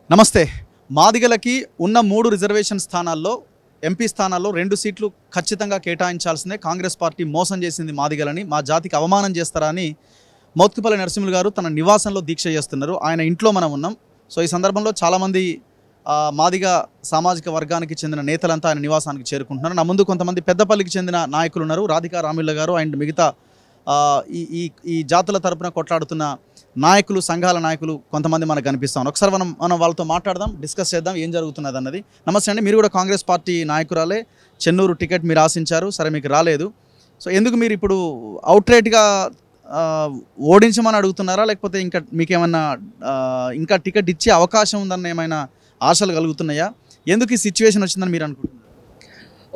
నమస్తే. మాదిగలకి ఉన్న 3 రిజర్వేషన్ స్థానాల్లో ఎంపీ స్థానాల్లో 2 సీట్లు ఖచ్చితంగా కేటాయించాల్సిందే. కాంగ్రెస్ పార్టీ మోసం చేసింది మాదిగలని, మా జాతికి అవమానం చేస్తారా అని మౌత్కుపల్లి నరసింహులు గారు తన నివాసంలో దీక్ష చేస్తున్నారు. ఆయన ఇంట్లో మనం ఉన్నాం. సో ఈ సందర్భంలో చాలామంది మాదిగ సామాజిక వర్గానికి చెందిన నేతలంతా ఆయన నివాసానికి చేరుకుంటున్నారు. నా ముందు కొంతమంది పెద్దపల్లికి చెందిన నాయకులు ఉన్నారు. రాధికా రామిళ్ళ గారు అండ్ మిగతా ఈ జాతుల తరపున కొట్లాడుతున్న నాయకులు, సంఘాల నాయకులు కొంతమంది మనకు కనిపిస్తాం. ఒకసారి మనం వాళ్ళతో మాట్లాడదాం, డిస్కస్ చేద్దాం ఏం జరుగుతున్నది అన్నది. నమస్తే అండి, మీరు కూడా కాంగ్రెస్ పార్టీ నాయకురాలే. చెన్నూరు టికెట్ మీరు ఆశించారు, సరే మీకు రాలేదు. సో ఎందుకు మీరు ఇప్పుడు అవుట్రైట్గా ఓడించమని అడుగుతున్నారా, లేకపోతే ఇంకా మీకేమన్నా ఇంకా టికెట్ ఇచ్చే అవకాశం ఉందన్న ఏమైనా ఆశలు కలుగుతున్నాయా? ఎందుకు ఈ సిచ్యువేషన్ వచ్చిందని మీరు అనుకుంటున్నారు?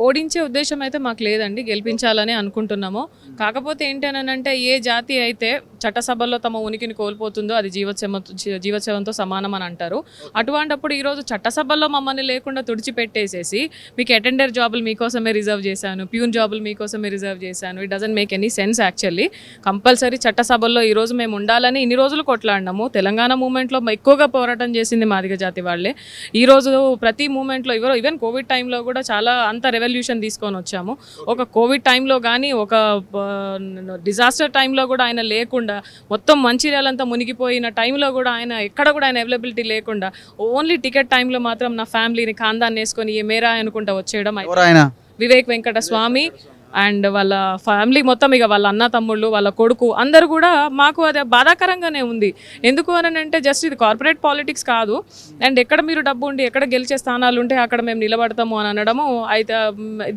ఓడించే ఉద్దేశం అయితే మాకు లేదండి, గెలిపించాలని అనుకుంటున్నాము. కాకపోతే ఏంటనంటే ఏ జాతి అయితే చట్టసభల్లో తమ ఉనికిని కోల్పోతుందో అది జీవోత్సవంతో సమానం అని అంటారు. అటువంటిప్పుడు ఈరోజు చట్టసభల్లో మమ్మల్ని లేకుండా తుడిచిపెట్టేసేసి మీకు అటెండర్ జాబులు మీకోసమే రిజర్వ్ చేశాను, ప్యూన్ జాబులు మీకోసమే రిజర్వ్ చేశాను, it doesn't make any sense actually. Compulsory చట్టసభల్లో ఈరోజు మేము ఉండాలని ఇన్ని రోజులు కొట్లాడినాము. తెలంగాణ మూమెంట్లో ఎక్కువగా పోరాటం చేసింది మాదిగ జాతి వాళ్ళే. ఈరోజు ప్రతి మూమెంట్లో ఈవెన్ కోవిడ్ టైంలో కూడా చాలా అంత రెవల్యూషన్ తీసుకొని వచ్చాము. ఒక కోవిడ్ టైంలో కానీ ఒక డిజాస్టర్ టైంలో కూడా ఆయన లేకుండా, మొత్తం మంచిర్యాలంతా మునిగిపోయిన టైంలో కూడా ఆయన ఎక్కడ కూడా ఆయన అవైలబిలిటీ లేకుండా ఓన్లీ టికెట్ టైంలో మాత్రం నా ఫ్యామిలీని ఖాందాన్ని వేసుకొని ఏ మేరా అనుకుంటా వచ్చేయడం. వివేక్ వెంకట స్వామి అండ్ వాళ్ళ ఫ్యామిలీ మొత్తం, ఇక వాళ్ళ అన్న తమ్ముళ్ళు, వాళ్ళ కొడుకు అందరూ కూడా మాకు అది బాధాకరంగానే ఉంది. ఎందుకు అని అంటే జస్ట్ ఇది కార్పొరేట్ పాలిటిక్స్ కాదు. అండ్ ఎక్కడ మీరు డబ్బు ఉండి ఎక్కడ గెలిచే స్థానాలు ఉంటే అక్కడ మేము నిలబడతాము అని అనడము అయితే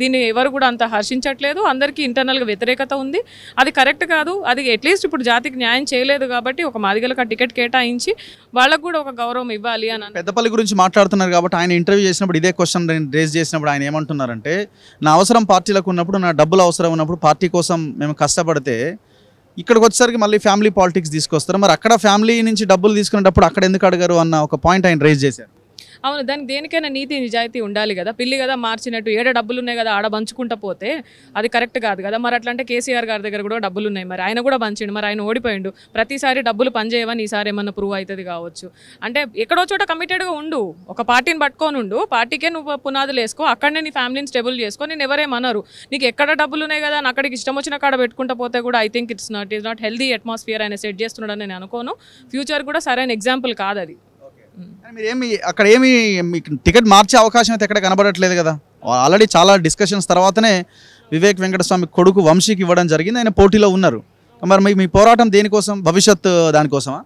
దీన్ని ఎవరు కూడా అంత హర్షించట్లేదు. అందరికీ ఇంటర్నల్గా వ్యతిరేకత ఉంది. అది కరెక్ట్ కాదు. అది అట్లీస్ట్ ఇప్పుడు జాతికి న్యాయం చేయలేదు కాబట్టి ఒక మాదిగలకు ఆ టికెట్ కేటాయించి వాళ్ళకు కూడా ఒక గౌరవం ఇవ్వాలి అని. పెద్దపల్లి గురించి మాట్లాడుతున్నారు కాబట్టి ఆయన ఇంటర్వ్యూ చేసినప్పుడు ఇదే క్వశ్చన్ రేజ్ చేసినప్పుడు ఆయన ఏమంటున్నారంటే, నా అవసరం పార్టీలకు ఉన్నప్పుడు, నా డబ్బులు అవసరం ఉన్నప్పుడు పార్టీ కోసం మేము కష్టపడితే ఇక్కడికి వచ్చేసరికి మళ్ళీ ఫ్యామిలీ పాలిటిక్స్ తీసుకొస్తారు, మరి అక్కడ ఫ్యామిలీ నుంచి డబ్బులు తీసుకునేటప్పుడు అక్కడ ఎందుకు అడగారు అన్న ఒక పాయింట్ ఆయన రేజ్ చేశారు. అవును, దానికి దేనికైనా నీతి నిజాయితీ ఉండాలి కదా. పిల్లి కదా మార్చినట్టు ఏడ డబ్బులు ఉన్నాయి కదా ఆడ పంచుకుంటా పోతే అది కరెక్ట్ కాదు కదా. మరి అట్లా అంటే కేసీఆర్ గారి దగ్గర కూడా డబ్బులు ఉన్నాయి, మరి ఆయన కూడా పంచిండు, మరి ఆయన ఓడిపోయిండు. ప్రతిసారి డబ్బులు పనిచేయవని ఈసారి ఏమన్నా ప్రూవ్ అవుతుంది కావచ్చు. అంటే ఎక్కడో చోట కమిటెడ్గా ఉండు, ఒక పార్టీని పట్టుకొని ఉండు, పార్టీకే నువ్వు పునాదులు వేసుకో, అక్కడనే నీ ఫ్యామిలీని స్టేబుల్ చేసుకో. నేను ఎవరేమన్నారు, నీకు ఎక్కడ డబ్బులు ఉన్నాయి కదా అక్కడికి ఇష్టం వచ్చిన కాడ పెట్టుకుంటా పోతే కూడా I think it's not healthy atmosphere ఆయన సెట్ చేస్తున్నాడని నేను అనుకోను. ఫ్యూచర్ కూడా సరైన ఎగ్జాంపుల్ కాదు అది. మీరేమి అక్కడ ఏమి మీకు టికెట్ మార్చే అవకాశం అయితే ఎక్కడ కనబడట్లేదు కదా. ఆల్రెడీ చాలా డిస్కషన్స్ తర్వాతనే వివేక్ వెంకటస్వామి కొడుకు వంశీకి ఇవ్వడం జరిగింది. ఆయన పోటీలో ఉన్నారు. మరి మీ పోరాటం దేనికోసం? భవిష్యత్ దానికోసమా?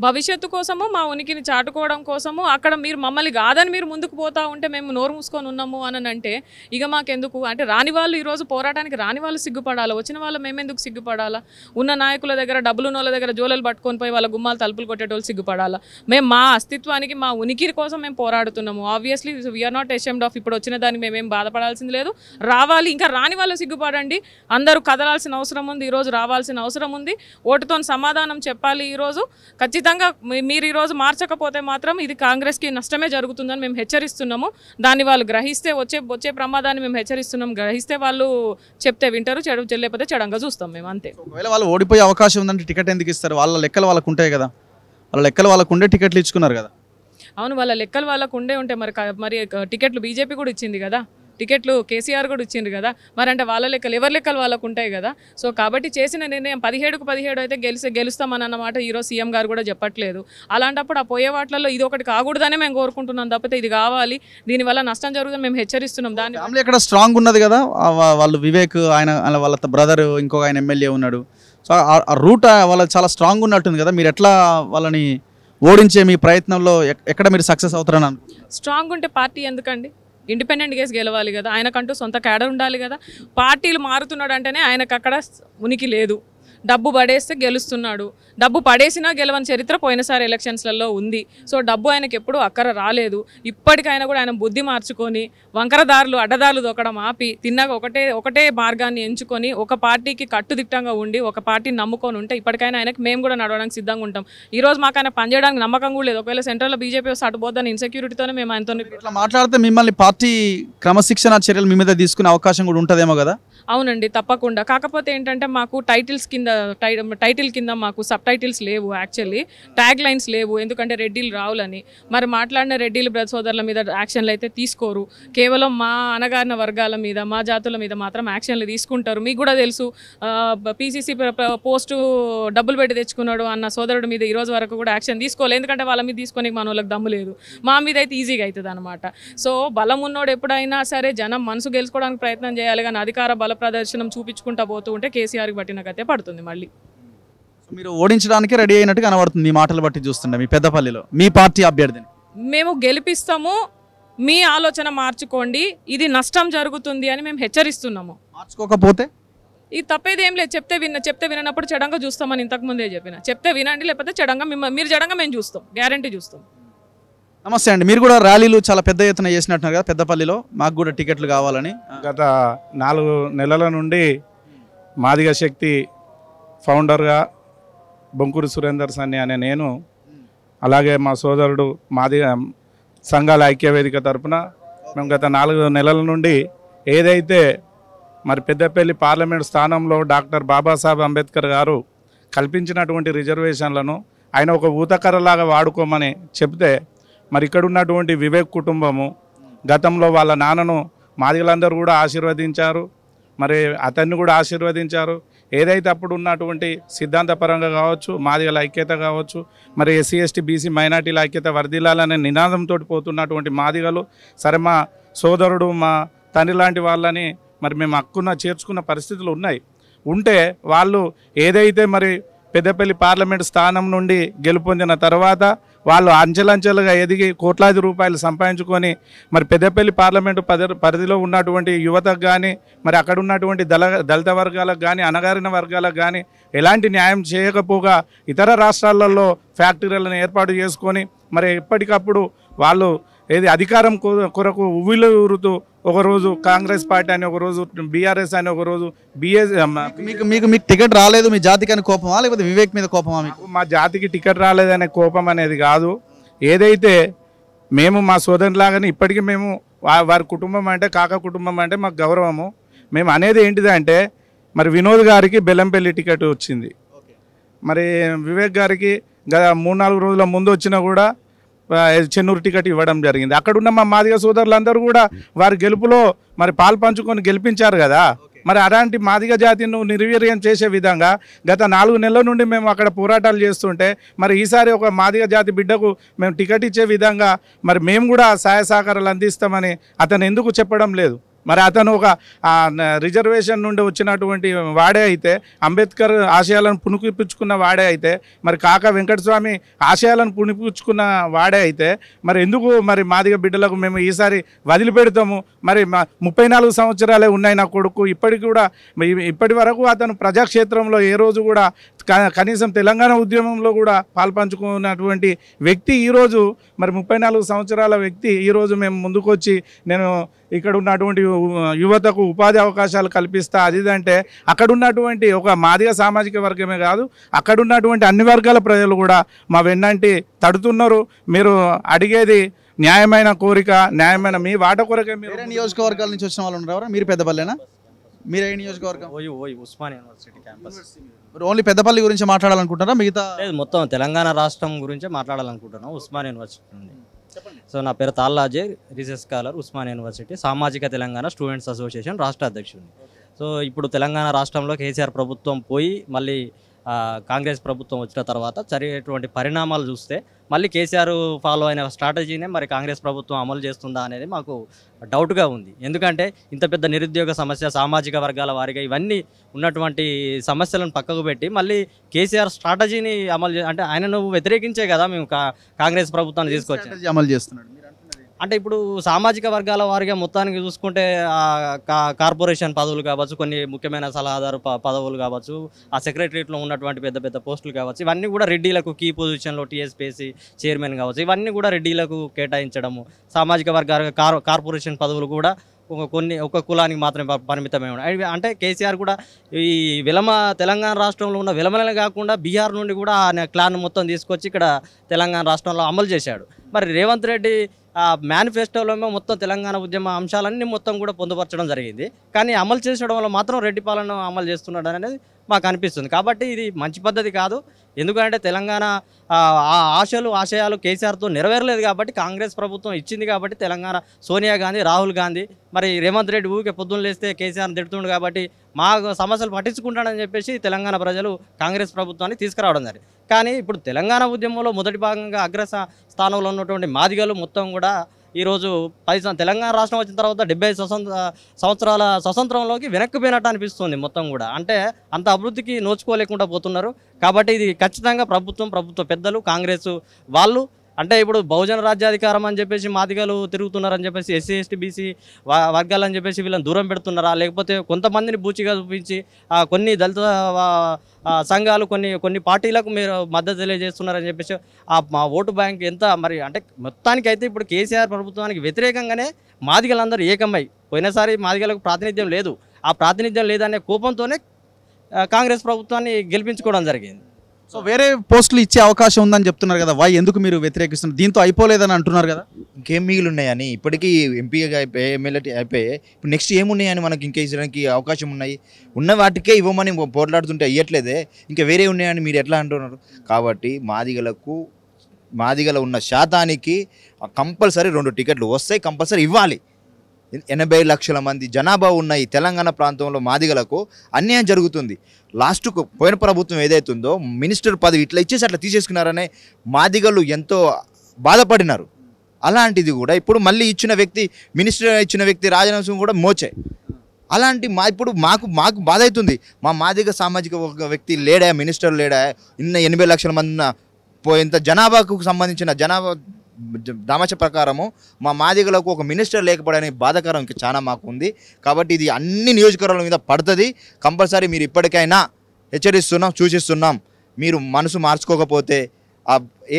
భవిష్యత్తు కోసము, మా ఉనికిని చాటుకోవడం కోసము. అక్కడ మీరు మమ్మల్ని కాదని మీరు ముందుకు పోతా ఉంటే మేము నోరు మూసుకొని ఉన్నాము అని అంటే ఇక మాకెందుకు? అంటే రాని వాళ్ళు ఈరోజు పోరాటానికి రాని వాళ్ళు సిగ్గుపడాలా, వచ్చిన వాళ్ళు మేమెందుకు సిగ్గుపడాలా? ఉన్న నాయకుల దగ్గర, డబ్బులు ఉన్న వాళ్ళ దగ్గర జోలలు పట్టుకొని పోయి వాళ్ళ గుమ్మాలు తలుపులు కొట్టేటోళ్ళు సిగ్గుపడాలా? మేము మా అస్తిత్వానికి, మా ఉనికి కోసం మేము పోరాడుతున్నాము. Obviously we are not ashamed of. ఇప్పుడు వచ్చిన దానికి మేమేం బాధపడాల్సింది లేదు. రావాలి, ఇంకా రాని వాళ్ళు సిగ్గుపడండి. అందరూ కదలాల్సిన అవసరం ఉంది, ఈరోజు రావాల్సిన అవసరం ఉంది. ఓటుతో సమాధానం చెప్పాలి. ఈరోజు ఖచ్చితంగా మీరు ఈరోజు మార్చకపోతే మాత్రం ఇది కాంగ్రెస్కి నష్టమే జరుగుతుందని మేము హెచ్చరిస్తున్నాము. దాన్ని వాళ్ళు గ్రహిస్తే వచ్చే ప్రమాదాన్ని మేము హెచ్చరిస్తున్నాం. గ్రహిస్తే వాళ్ళు చెప్తే వింటారు, లేకపోతే చెడంగా చూస్తాం మేము, అంతే. ఒకవేళ వాళ్ళు ఓడిపోయే అవకాశం ఉందంటే టికెట్ ఎందుకు ఇస్తారు? వాళ్ళ లెక్కలు వాళ్ళకు ఉంటాయి కదా. వాళ్ళ లెక్కలు వాళ్ళకు ఉండే టికెట్లు ఇచ్చుకున్నారు కదా. అవును, వాళ్ళ లెక్కలు వాళ్ళకు ఉండే ఉంటే మరి టికెట్లు బీజేపీ కూడా ఇచ్చింది కదా, టికెట్లు కేసీఆర్ కూడా ఇచ్చిండ్రు కదా. మరి అంటే వాళ్ళ లెక్కలు, ఎవరి లెక్కలు వాళ్ళకు ఉంటాయి కదా. సో కాబట్టి చేసిన నిర్ణయం 17కు 17 అయితే గెలుస్తామని అన్నమాట ఈరోజు సీఎం గారు కూడా చెప్పట్లేదు. అలాంటప్పుడు ఆ పోయే వాటిల్లో ఇది ఒకటి కాకూడదనే మేము కోరుకుంటున్నాం తప్పితే ఇది కావాలి, దీనివల్ల నష్టం జరుగుతుంది మేము హెచ్చరిస్తున్నాం. దాని ఫ్యామిలీ ఎక్కడ స్ట్రాంగ్ ఉన్నది కదా. వాళ్ళు వివేక్, ఆయన వాళ్ళ బ్రదర్, ఇంకొక ఆయన ఎమ్మెల్యే ఉన్నాడు. సో ఆ రూట్ వాళ్ళ చాలా స్ట్రాంగ్ ఉన్నట్టుంది కదా. మీరు ఎట్లా వాళ్ళని ఓడించే మీ ప్రయత్నంలో ఎక్కడ మీరు సక్సెస్ అవుతారని అనుకుంటున్నారు? స్ట్రాంగ్ ఉంటే పార్టీ ఎందుకండి? ఇండిపెండెంట్ కేసు గెలవాలి కదా. ఆయనకంటూ సొంత క్యాడర్ ఉండాలి కదా. పార్టీలు మారుతున్నాడు అంటేనే ఆయనకు అక్కడ ఉనికి లేదు. డబ్బు పడేస్తే గెలుస్తున్నాడు, డబ్బు పడేసినా గెలవని చరిత్ర పోయినసారి ఎలక్షన్స్లలో ఉంది. సో డబ్బు ఆయనకు ఎప్పుడూ అక్కర రాలేదు. ఇప్పటికైనా కూడా ఆయన బుద్ధి మార్చుకొని వంకరదారులు, అడ్డదారులు దొక్కడం ఆపి తిన్నగా ఒకటే మార్గాన్ని ఎంచుకొని ఒక పార్టీకి కట్టుదిట్టంగా ఉండి ఒక పార్టీని నమ్ముకొని ఉంటే ఇప్పటికైనా ఆయనకు మేము కూడా నడవడానికి సిద్ధంగా ఉంటాం. ఈరోజు మాకు ఆయన పనిచేయడానికి నమ్మకం కూడా లేదు. ఒకవేళ సెంట్రల్లో బీజేపీ వస్తే అటుపోద్దని ఇన్సెక్యూరిటీతోనే మేము ఆయనతో ఇట్లా మాట్లాడితే మిమ్మల్ని పార్టీ క్రమశిక్షణ చర్యలు మీ మీద తీసుకునే అవకాశం కూడా ఉంటుందేమో కదా. అవునండి, తప్పకుండా. కాకపోతే ఏంటంటే మాకు టైటిల్స్ కింద టైటిల్ కింద మాకు సబ్ టైటిల్స్ లేవు, యాక్చువల్లీ ట్యాగ్ లైన్స్ లేవు, ఎందుకంటే రెడ్డిలు రావులని. మరి మాట్లాడిన రెడ్డిలు సోదరుల మీద యాక్షన్లు అయితే తీసుకోరు, కేవలం మా అనగారిన వర్గాల మీద మా జాతుల మీద మాత్రం యాక్షన్లు తీసుకుంటారు. మీకు కూడా తెలుసు, పీసీసీ పోస్టు డబ్బులు పెట్టి తెచ్చుకున్నాడు అన్న సోదరుడి మీద ఈరోజు వరకు కూడా యాక్షన్ తీసుకోలేదు, ఎందుకంటే వాళ్ళ మీద తీసుకొని మన వాళ్ళకి దమ్ము లేదు. మా మీద అయితే ఈజీగా అవుతుంది అనమాట. సో బలం ఉన్నోడు ఎప్పుడైనా సరే జనం మనసు గెలుచుకోవడానికి ప్రయత్నం చేయాలి, కానీ అధికార బల ప్రదర్శనం చూపించుకుంటా పోతూ ఉంటే కేసీఆర్కి పట్టిన గతే పడుతుంది మళ్ళీ. మీరు ఓడించడానికి రెడీ అయినట్టు కనబడుతుంది ఈ మాటలు బట్టి చూస్తుంటే మీ పెద్దపల్లిలో మీ పార్టీ అభ్యర్థిని. మేము గెలిపిస్తాము, మీ ఆలోచన మార్చుకోండి, ఇది నష్టం జరుగుతుంది అని మేము హెచ్చరిస్తున్నాము. మార్చుకోకపోతే ఇది తప్పేది ఏం లేదు, చెప్తే వినప్పుడు చెడంగా చూస్తామని ఇంతకుముందే చెప్పిన. చెప్తే వినండి, లేకపోతే చెడంగా మీరు చెడంగా మేము చూస్తాం, గ్యారంటీ చూస్తాం. నమస్తే అండి, మీరు కూడా ర్యాలీలు చాలా పెద్ద ఎత్తున చేసినట్టున్నారు కదా పెద్దపల్లిలో, మాకు కూడా టికెట్లు కావాలని. గత 4 నెలల నుండి మాదిగ శక్తి ఫౌండర్గా బొంకూరు సురేందర్ సన్ని అనే నేను, అలాగే మా సోదరుడు మాదిగ సంఘాల ఐక్యవేదిక తరఫున మేము గత 4 నెలల నుండి ఏదైతే మరి పెద్దపల్లి పార్లమెంట్ స్థానంలో డాక్టర్ బాబాసాహెబ్ అంబేద్కర్ గారు కల్పించినటువంటి రిజర్వేషన్లను ఆయన ఒక ఊతకర్రలాగా వాడుకోమని చెప్తే, మరి ఇక్కడ ఉన్నటువంటి వివేక్ కుటుంబము గతంలో వాళ్ళ నాన్నను మాదిగలందరూ కూడా ఆశీర్వదించారు, మరి అతన్ని కూడా ఆశీర్వదించారు. ఏదైతే అప్పుడు ఉన్నటువంటి సిద్ధాంతపరంగా కావచ్చు, మాదిగల ఐక్యత కావచ్చు, మరి ఎస్సీ ఎస్టీ బీసీ మైనార్టీల ఐక్యత వర్ధిల్లాలనే నినాదంతో పోతున్నటువంటి మాదిగలు, సరే మా సోదరుడు మా తండ్రి లాంటి వాళ్ళని మరి మేము హక్కున చేర్చుకున్న పరిస్థితులు ఉంటే వాళ్ళు ఏదైతే మరి పెద్దపల్లి పార్లమెంట్ స్థానం నుండి గెలుపొందిన తర్వాత వాళ్ళు అంచెలంచెలుగా ఎదిగి కోట్లాది రూపాయలు సంపాదించుకొని మరి పెద్దపల్లి పార్లమెంటు పరిధిలో ఉన్నటువంటి యువతకు కానీ, మరి అక్కడ ఉన్నటువంటి దళిత వర్గాలకు కానీ, అణగారిన వర్గాలకు కానీ ఎలాంటి న్యాయం చేయకపోగా ఇతర రాష్ట్రాలలో ఫ్యాక్టరీలను ఏర్పాటు చేసుకొని మరి ఎప్పటికప్పుడు వాళ్ళు అధికారం కొరకు ఉవ్విళ్ళూరుతూ ఒకరోజు కాంగ్రెస్ పార్టీ అని, ఒకరోజు బీఆర్ఎస్ అని, ఒకరోజు మీకు టికెట్ రాలేదు మీ జాతికి అని కోపమా, లేకపోతే వివేక్ మీద కోపమా? మీకు మా జాతికి టికెట్ రాలేదనే కోపం అనేది కాదు. ఏదైతే మేము మా సోదరులాగానే ఇప్పటికీ మేము వారి కుటుంబం అంటే కాకా కుటుంబం అంటే మాకు గౌరవము. మేము అనేది ఏంటిదంటే మరి వినోద్ గారికి బెల్లంపల్లి టికెట్ వచ్చింది, మరి వివేక్ గారికి 3-4 రోజుల ముందు వచ్చినా కూడా చెన్నూరు టికెట్ ఇవ్వడం జరిగింది. అక్కడున్న మా మాదిగ సోదరులందరూ కూడా వారి గెలుపులో మరి పాలు పంచుకొని గెలిపించారు కదా. మరి అలాంటి మాదిగ జాతిని నిర్వీర్యం చేసే విధంగా గత 4 నెలల నుండి మేము అక్కడ పోరాటాలు చేస్తుంటే, మరి ఈసారి ఒక మాదిగ జాతి బిడ్డకు మేము టికెట్ ఇచ్చే విధంగా మరి మేము కూడా సహాయ సహకారాలు అందిస్తామని అతను ఎందుకు చెప్పడం లేదు? మరి అతను ఒక రిజర్వేషన్ నుండి వచ్చినటువంటి వాడే అయితే, అంబేద్కర్ ఆశయాలను పుణికిపుచ్చుకున్న వాడే అయితే, మరి కాకా వెంకటస్వామి ఆశయాలను పుణికిపుచ్చుకున్న వాడే అయితే, మరి ఎందుకు మరి మాదిగ బిడ్డలకు మేము ఈసారి వదిలిపెడతాము? మరి 34 సంవత్సరాలే ఉన్నాయి నా కొడుకు, ఇప్పటి వరకు అతను ప్రజాక్షేత్రంలో ఏ రోజు కూడా కనీసం తెలంగాణ ఉద్యమంలో కూడా పాల్పంచుకున్నటువంటి వ్యక్తి ఈరోజు మరి 34 సంవత్సరాల వ్యక్తి ఈరోజు మేము ముందుకొచ్చి నేను ఇక్కడ ఉన్నటువంటి యువతకు ఉపాధి అవకాశాలు కల్పిస్తా అదిదంటే, అక్కడ ఉన్నటువంటి ఒక మాదిగ సామాజిక వర్గమే కాదు, అక్కడ ఉన్నటువంటి అన్ని వర్గాల ప్రజలు కూడా మా వెన్నంటి తడుతున్నారు. మీరు అడిగేది న్యాయమైన కోరిక, న్యాయమైన మీ వాట కొరకే. మీరు నియోజకవర్గాల నుంచి వచ్చిన వాళ్ళు ఉన్నారు, మీరు పెద్దపల్లేనా? మీరు ఏ నియోజకవర్గం? Osmania university campus. మీరు ఓన్లీ పెద్దపల్లి గురించి మాట్లాడాలనుకుంటారా? మిగతా మొత్తం తెలంగాణ రాష్ట్రం గురించే మాట్లాడాలనుకుంటున్నాం ఉస్మానియా యూనివర్సిటీ నుండి. సో నా పేరు తాల్లాజే, రీసెర్చ్ స్కాలర్, ఉస్మానియా యూనివర్సిటీ, సామాజిక తెలంగాణ స్టూడెంట్స్ అసోసియేషన్ రాష్ట్ర అధ్యక్షుడిని. సో ఇప్పుడు తెలంగాణ రాష్ట్రంలో కేసీఆర్ ప్రభుత్వం పోయి మళ్ళీ కాంగ్రెస్ ప్రభుత్వం వచ్చిన తర్వాత జరిగేటువంటి పరిణామాలు చూస్తే మళ్ళీ కేసీఆర్ ఫాలో అయిన స్ట్రాటజీనే మరి కాంగ్రెస్ ప్రభుత్వం అమలు చేస్తుందా అనేది మాకు డౌట్గా ఉంది. ఎందుకంటే ఇంత పెద్ద నిరుద్యోగ సమస్య, సామాజిక వర్గాల వారిగా ఇవన్నీ ఉన్నటువంటి సమస్యలను పక్కకు పెట్టి మళ్ళీ కేసీఆర్ స్ట్రాటజీని అమలు అంటే ఆయనను వ్యతిరేకించే కదా మేము కాంగ్రెస్ ప్రభుత్వాన్ని తీసుకొచ్చి అమలు చేస్తున్నాడు. అంటే ఇప్పుడు సామాజిక వర్గాల వారిగా మొత్తానికి చూసుకుంటే కార్పొరేషన్ పదవులు కావచ్చు, కొన్ని ముఖ్యమైన సలహాదారు పదవులు కావచ్చు, ఆ సెక్రటరియట్లో ఉన్నటువంటి పెద్ద పెద్ద పోస్టులు కావచ్చు, ఇవన్నీ కూడా రెడ్డిలకు కీ పొజిషన్లో టీఎస్పీసీ చైర్మన్ కావచ్చు, ఇవన్నీ కూడా రెడ్డిలకు కేటాయించడము, సామాజిక వర్గాల కార్పొరేషన్ పదవులు కూడా ఒక కులానికి మాత్రమే పరిమితమై ఉన్నాయి. అంటే కేసీఆర్ కూడా ఈ తెలంగాణ రాష్ట్రంలో ఉన్న విలమలనే కాకుండా బీహార్ నుండి కూడా ఆ క్లాన్ మొత్తం తీసుకొచ్చి ఇక్కడ తెలంగాణ రాష్ట్రంలో అమలు చేశాడు. మరి రేవంత్ రెడ్డి మేనిఫెస్టోలో మొత్తం తెలంగాణ ఉద్యమ అంశాలన్నీ మొత్తం కూడా పొందుపరచడం జరిగింది, కానీ అమలు చేసడం వల్ల మాత్రం రెడ్డి పాలన అమలు చేస్తున్నాడు అనేది మాకు అనిపిస్తుంది. కాబట్టి ఇది మంచి పద్ధతి కాదు. ఎందుకంటే తెలంగాణ ఆశయాలు కేసీఆర్తో నెరవేరలేదు కాబట్టి, కాంగ్రెస్ ప్రభుత్వం ఇచ్చింది కాబట్టి తెలంగాణ సోనియా గాంధీ, రాహుల్ గాంధీ, మరి రేవంత్ రెడ్డి ఊరికే పొద్దున్న లేస్తే కేసీఆర్ని తిడుతుండు కాబట్టి మా సమస్యలు పట్టించుకుంటాడని చెప్పేసి తెలంగాణ ప్రజలు కాంగ్రెస్ ప్రభుత్వాన్ని తీసుకురావడం జరిగింది. కానీ ఇప్పుడు తెలంగాణ ఉద్యమంలో మొదటి భాగంగా స్థానంలో ఉన్నటువంటి మాదిగలు మొత్తం కూడా ఈరోజు తెలంగాణ రాష్ట్రం వచ్చిన తర్వాత 75 సంవత్సరాల స్వతంత్రంలోకి వెనక్కిపోయినట్టు అనిపిస్తుంది మొత్తం కూడా. అంటే అంత అభివృద్ధికి నోచుకోలేకుండా పోతున్నారు. కాబట్టి ఇది ఖచ్చితంగా ప్రభుత్వ పెద్దలు కాంగ్రెస్ వాళ్ళు అంటే ఇప్పుడు బహుజన రాజ్యాధికారం అని చెప్పేసి మాదిగలు తిరుగుతున్నారని చెప్పేసి ఎస్సీ ఎస్టీ బీసీ వర్గాలని చెప్పేసి వీళ్ళని దూరం పెడుతున్నారా, లేకపోతే కొంతమందిని బూచిగా చూపించి కొన్ని దళిత సంఘాలు కొన్ని పార్టీలకు మీరు మద్దతు తెలియజేస్తున్నారని చెప్పేసి మా ఓటు బ్యాంక్ ఎంత మరి అంటే మొత్తానికైతే ఇప్పుడు కేసీఆర్ ప్రభుత్వానికి వ్యతిరేకంగానే మాదిగలందరూ ఏకమై, పోయినసారి మాదిగలకు ప్రాతినిధ్యం లేదు, ఆ ప్రాతినిధ్యం లేదనే కోపంతోనే కాంగ్రెస్ ప్రభుత్వాన్ని గెలిపించుకోవడం జరిగింది. సో వేరే పోస్టులు ఇచ్చే అవకాశం ఉందని చెప్తున్నారు కదా, ఎందుకు మీరు వ్యతిరేకిస్తున్నారు? దీంతో అయిపోలేదని అంటున్నారు కదా. ఇంకేం మిగిలి ఉన్నాయని, ఇప్పటికీ ఎంపీగా అయిపోయి ఎమ్మెల్యే అయిపోయి ఇప్పుడు నెక్స్ట్ ఏమున్నాయని మనకి ఇంకా ఇచ్చడానికి అవకాశం ఉన్నాయి. ఉన్న వాటికే ఇవ్వమని పోట్లాడుతుంటే ఇవ్వట్లేదే, ఇంకా వేరే ఉన్నాయని మీరు ఎట్లా అంటున్నారు? కాబట్టి మాదిగల ఉన్న శాతానికి కంపల్సరీ 2 టికెట్లు వస్తాయి, కంపల్సరీ ఇవ్వాలి. 80 లక్షల మంది జనాభా ఉన్న ఈ తెలంగాణ ప్రాంతంలో మాదిగలకు అన్యాయం జరుగుతుంది. లాస్ట్కు పోయిన ప్రభుత్వం ఏదైతుందో మినిస్టర్ పదవి ఇట్లా ఇచ్చేసి అట్లా తీసేసుకున్నారనే మాదిగలు ఎంతో బాధపడినారు. అలాంటిది కూడా ఇప్పుడు మళ్ళీ మినిస్టర్ ఇచ్చిన వ్యక్తి రాజీనామా సింగ్ కూడా మోచే. అలాంటి ఇప్పుడు మాకు బాధ అవుతుంది. మా మాదిగ సామాజిక ఒక వ్యక్తి లేడా, మినిస్టర్ లేడా, 80 లక్షల మంది ఉన్న ఇంత జనాభాకు సంబంధించిన దామాష ప్రకారము మా మాదిగలకు ఒక మినిస్టర్ లేకపోవడానికి బాధాకరం ఇంకా చాలా మాకు ఉంది. కాబట్టి ఇది అన్ని నియోజకవర్గాల మీద పడుతుంది. కంపల్సరీ మీరు ఇప్పటికైనా సూచిస్తున్నాం, మీరు మనసు మార్చుకోకపోతే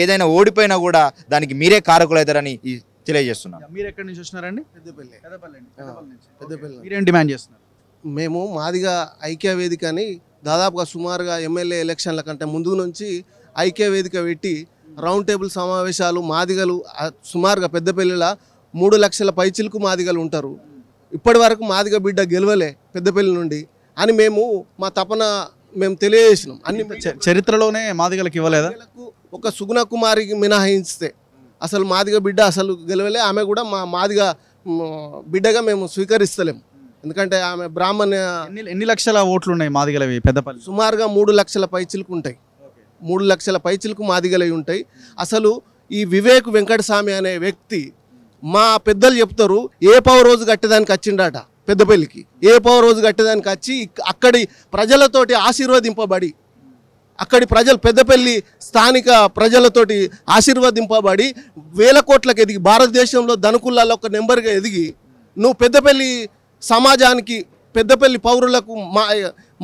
ఏదైనా ఓడిపోయినా కూడా దానికి మీరే కారకులవుతారని తెలియజేస్తున్నాం. మీరు ఎక్కడి నుంచి వచ్చినారండి? పెద్దపల్లి. మీరేం డిమాండ్ చేస్తున్నారు? మేము మాదిగా ఐక్య వేదిక అని దాదాపుగా సుమారుగా ఎమ్మెల్యే ఎలక్షన్ల కంటే ముందు నుంచి ఐక్య వేదిక పెట్టి రౌండ్ టేబుల్ సమావేశాలు మాదిగలు సుమారుగా పెద్దపల్లిలో 3 లక్షల పైచిలకు మాదిగలు ఉంటారు. ఇప్పటి వరకు మాదిగ బిడ్డ గెలవలే పెద్దపల్లి నుండి అని మా తపన మేము తెలియజేసినాం. అన్ని చరిత్రలోనే మాదిగలకు ఇవ్వలేదా? ఒక సుగుణ కుమారికి మినహాయిస్తే అసలు మాదిగ బిడ్డ అసలు గెలవలే. ఆమె కూడా మా మాదిగ బిడ్డగా మేము స్వీకరిస్తలేము. ఎందుకంటే ఆమె బ్రాహ్మణ. ఎన్ని లక్షల ఓట్లు ఉన్నాయి మాదిగలవి పెద్దపల్లి? సుమారుగా 3 లక్షల పైచిలకు ఉంటాయి. 3 లక్షల పైచిలకు మాదిగలై ఉంటాయి. అసలు ఈ వివేక్ వెంకటస్వామి అనే వ్యక్తి మా పెద్దలు చెప్తారు, ఏ రోజు కట్టేదానికి వచ్చిండట పెద్దపల్లికి. ఏ రోజు కట్టేదానికి వచ్చి అక్కడి ప్రజలతోటి ఆశీర్వదింపబడి, అక్కడి పెద్దపల్లి స్థానిక ప్రజలతోటి ఆశీర్వదింపబడి వేల కోట్లకు ఎదిగి, భారతదేశంలో ధనుకులలో ఒక నెంబర్గా ఎదిగి, నువ్వు పెద్దపల్లి సమాజానికి, పెద్దపల్లి పౌరులకు,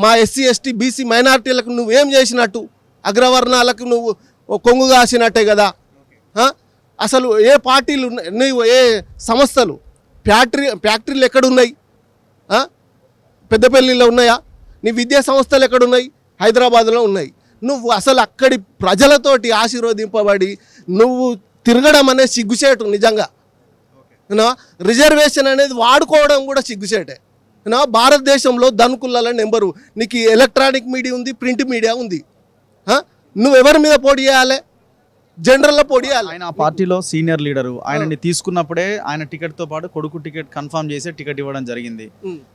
మా ఎస్సీ ఎస్టీ బీసీ మైనారిటీలకు నువ్వేం చేసినట్టు? అగ్రవర్ణాలకు నువ్వు కొంగు కాసినట్టే కదా. అసలు ఏ పార్టీలు, నువ్వు ఏ సంస్థలు, ఫ్యాక్టరీలు ఎక్కడున్నాయి? పెద్దపల్లిలో ఉన్నాయా? నీ విద్యా సంస్థలు ఎక్కడున్నాయి? హైదరాబాద్లో ఉన్నాయి. నువ్వు అసలు అక్కడి ప్రజలతోటి ఆశీర్వదింపబడి నువ్వు తిరగడం అనేది సిగ్గుచేటు నిజంగా. రిజర్వేషన్ అనేది వాడుకోవడం కూడా సిగ్గుచేటే. భారతదేశంలో ధనుకుల నెంబరు. నీకు ఎలక్ట్రానిక్ మీడియా ఉంది, ప్రింట్ మీడియా ఉంది. నువ్వు ఎవరి మీద పోటీ చేయాలి? జనరల్లో పోటీ చేయాలి. ఆయన ఆ పార్టీలో సీనియర్ లీడరు. ఆయనని తీసుకున్నప్పుడే ఆయన టికెట్తో పాటు కొడుకు టికెట్ కన్ఫర్మ్ చేసి టికెట్ ఇవ్వడం జరిగింది.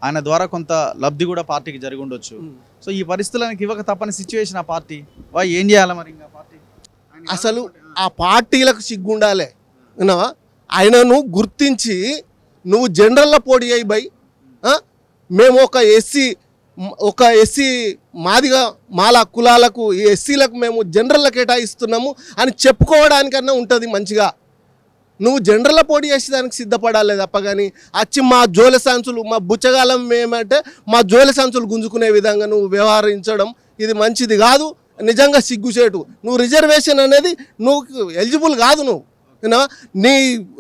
ఆయన ద్వారా కొంత లబ్ధి కూడా పార్టీకి జరిగి ఉండొచ్చు. సో ఈ పరిస్థితులకు ఇవ్వక తప్పని సిచ్యువేషన్ ఆ పార్టీ ఏం చేయాలి మరి? ఇంకా పార్టీ అసలు ఆ పార్టీలకు సిగ్గుండాలి. ఆయనను గుర్తించి నువ్వు జనరల్లో పోటీ అయ్యి బై, మేము ఒక ఎస్సీ మాదిగా మాల కులాలకు, ఈ ఎస్సీలకు మేము జనరల్లో కేటాయిస్తున్నాము అని చెప్పుకోవడానికన్నా ఉంటుంది మంచిగా. నువ్వు జనరల్లో పోటీ చేసేదానికి సిద్ధపడాలి తప్ప కానీ వచ్చి మా జోలె సంచులు, మా బుచ్చగాలం ఏమంటే మా జోలె సంచులు గుంజుకునే విధంగా నువ్వు వ్యవహరించడం ఇది మంచిది కాదు. నిజంగా సిగ్గుచేటు. నువ్వు రిజర్వేషన్ అనేది నువ్వు ఎలిజిబుల్ కాదు.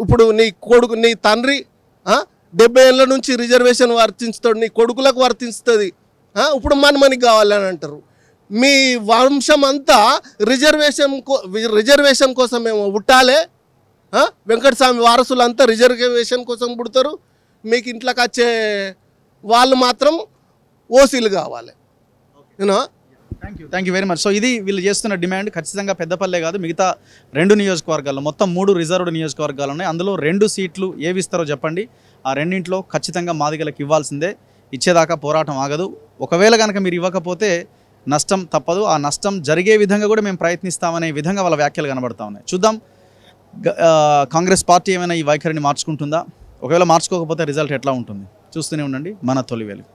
ఇప్పుడు నీ కొడుకు, నీ తండ్రి 70 ఏళ్ళ నుంచి రిజర్వేషన్ వర్తించుతాడు, నీ కొడుకులకు వర్తిస్తుంది. ఇప్పుడు మనకి కావాలని అంటారు. మీ వంశం అంతా రిజర్వేషన్ కోసం మేము పుట్టాలే. వెంకటస్వామి వారసులంతా రిజర్వేషన్ కోసం పుడతారు. మీకు ఇంట్లోకి వచ్చే వాళ్ళు మాత్రం ఓసీలు కావాలి. You know thank you very much. So ఇది వీళ్ళు చేస్తున్న డిమాండ్. ఖచ్చితంగా పెద్దపల్లె కాదు, మిగతా 2 నియోజకవర్గాల్లో మొత్తం 3 రిజర్వ్డ్ నియోజకవర్గాలు ఉన్నాయి. అందులో 2 సీట్లు ఏవి ఇస్తారో చెప్పండి. ఆ రెండింటిలో ఖచ్చితంగా మాదిగలకు ఇవ్వాల్సిందే. ఇచ్చేదాకా పోరాటం ఆగదు. ఒకవేళ కనుక మీరు ఇవ్వకపోతే నష్టం తప్పదు. ఆ నష్టం జరిగే విధంగా కూడా మేము ప్రయత్నిస్తామనే విధంగా వాళ్ళ వ్యాఖ్యలు కనబడతా ఉన్నాయి. చూద్దాం కాంగ్రెస్ పార్టీ ఏమైనా ఈ వైఖరిని మార్చుకుంటుందా? ఒకవేళ మార్చుకోకపోతే రిజల్ట్ ఎట్లా ఉంటుంది? చూస్తూనే ఉండండి మన తొలి వెలుగు.